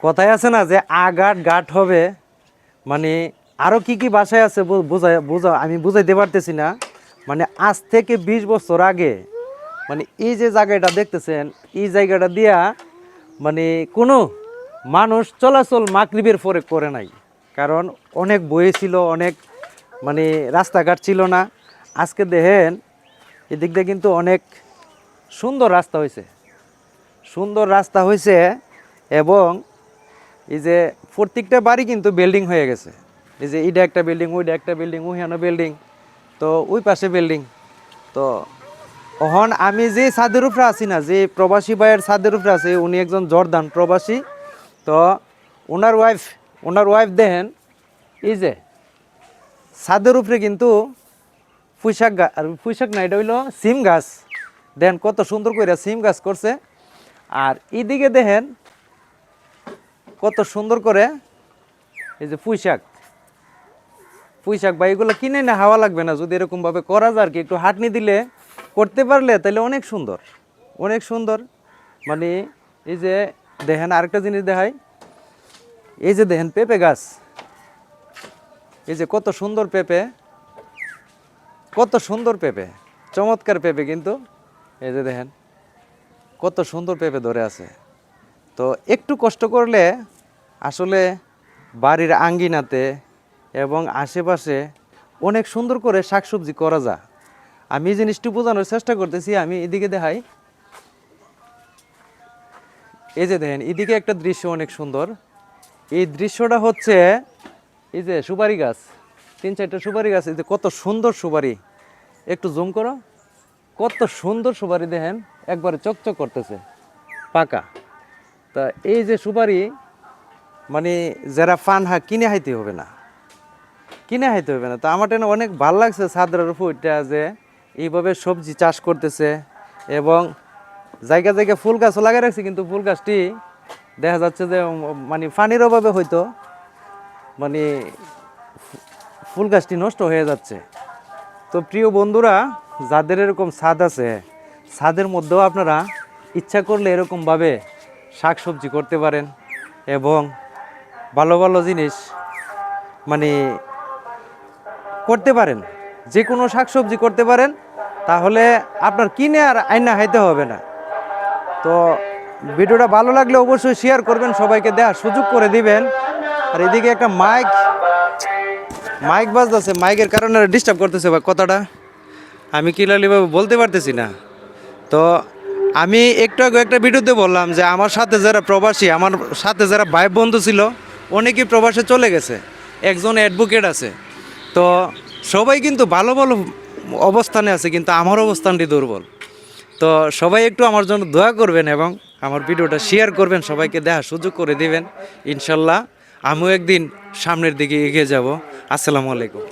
কথায় আছে না যে আঘাট ঘাট হবে, মানে আরও কি কি বাসায় আছে আমি বুঝাইতে পারতেছি না। মানে আজ থেকে 20 বছর আগে মানে এই যে জায়গাটা দেখতেছেন, এই জায়গাটা দিয়া মানে কোনো মানুষ চলাচল মাগরিবের পরে করে নাই। কারণ অনেক বয়ে ছিল, অনেক মানে রাস্তাঘাট ছিল না। আজকে দেখেন এদিক দিয়ে কিন্তু অনেক সুন্দর রাস্তা হয়েছে, সুন্দর রাস্তা হয়েছে। এবং এই যে প্রত্যেকটা বাড়ি কিন্তু বিল্ডিং হয়ে গেছে। এই যে এইটা একটা বিল্ডিং, ওইটা একটা বিল্ডিং, ওইখানে বিল্ডিং, তো ওই পাশে বিল্ডিং। তো এখন আমি যে ছাদের উপরে আছি না, যে প্রবাসী ভাইয়ের ছাদের উপরে আছে, উনি একজন জর্দান প্রবাসী। তো ওনার ওয়াইফ দেখেন এই যে ছাদের উপরে কিন্তু পুঁইশাক না, এটা হইলো সিম গাছ। দেখেন কত সুন্দর করে সিম গাছ করছে। আর এইদিকে দেখেন কত সুন্দর করে এই যে পুঁইশাক বা এগুলো কিনে না হাওয়া লাগবে না যদি এরকমভাবে করা যায় আর কি। একটু হাঁটনি দিলে করতে পারলে তাহলে অনেক সুন্দর, অনেক সুন্দর। মানে এই যে দেখেন আরেকটা জিনিস দেখাই, এই যে দেখেন পেঁপে গাছ, এই যে কত সুন্দর পেঁপে, কত সুন্দর পেঁপে, চমৎকার পেঁপে কিন্তু। এই যে দেখেন কত সুন্দর পেঁপে ধরে আছে। তো একটু কষ্ট করলে আসলে বাড়ির আঙ্গিনাতে এবং আশেপাশে অনেক সুন্দর করে শাকসবজি করা যায়। আমি এই জিনিসটি বোঝানোর চেষ্টা করতেছি। আমি এদিকে দেখাই, এই যে দেখেন এদিকে একটা দৃশ্য অনেক সুন্দর। এই দৃশ্যটা হচ্ছে এই যে সুপারি গাছ, 3-4টা সুপারি গাছ, এই যে কত সুন্দর সুপারি, একটু জুম করো, কত সুন্দর সুপারি দেখেন, একবারে চকচক করতেছে পাকা। তা এই যে সুপারি মানে যারা কিনে হাইতে হবে না, কিনে হাইতে হবে না। তো আমার এটা অনেক ভালো লাগছে ছাদের উপরটা যে এইভাবে সবজি চাষ করতেছে। এবং জায়গা জায়গা ফুল গাছও লাগিয়ে রাখছে, কিন্তু ফুল গাছটি দেখা যাচ্ছে যে মানে পানির অভাবে হয়তো মানে ফুল গাছটি নষ্ট হয়ে যাচ্ছে। তো প্রিয় বন্ধুরা, যাদের এরকম ছাদ আছে, ছাদের মধ্যেও আপনারা ইচ্ছা করলে এরকমভাবে শাক সবজি করতে পারেন এবং ভালো ভালো জিনিস মানে করতে পারেন, যে কোনো শাক সবজি করতে পারেন। তাহলে আপনার কিনে আর আইনা খাইতে হবে না। তো ভিডিওটা ভালো লাগলে অবশ্যই শেয়ার করবেন, সবাইকে দেওয়ার সুযোগ করে দিবেন। আর এদিকে একটা মাইক বাজতেছে, মাইকের কারণে ডিস্টার্ব করতেছে বা কথাটা আমি ক্লিয়ারলিভাবে বলতে পারতেছি না। তো আমি একটু আগে একটা ভিডিওতে বললাম যে আমার সাথে যারা প্রবাসী, আমার সাথে যারা ভাই বন্ধু ছিল, অনেকেই প্রবাসে চলে গেছে, একজন অ্যাডভোকেট আছে। তো সবাই কিন্তু ভালো ভালো অবস্থানে আছে, কিন্তু আমার অবস্থানটি দুর্বল। তো সবাই একটু আমার জন্য দোয়া করবেন এবং আমার ভিডিওটা শেয়ার করবেন, সবাইকে দেখার সুযোগ করে দিবেন। ইনশাল্লাহ আমিও একদিন সামনের দিকে এগিয়ে যাব। আসসালামু আলাইকুম।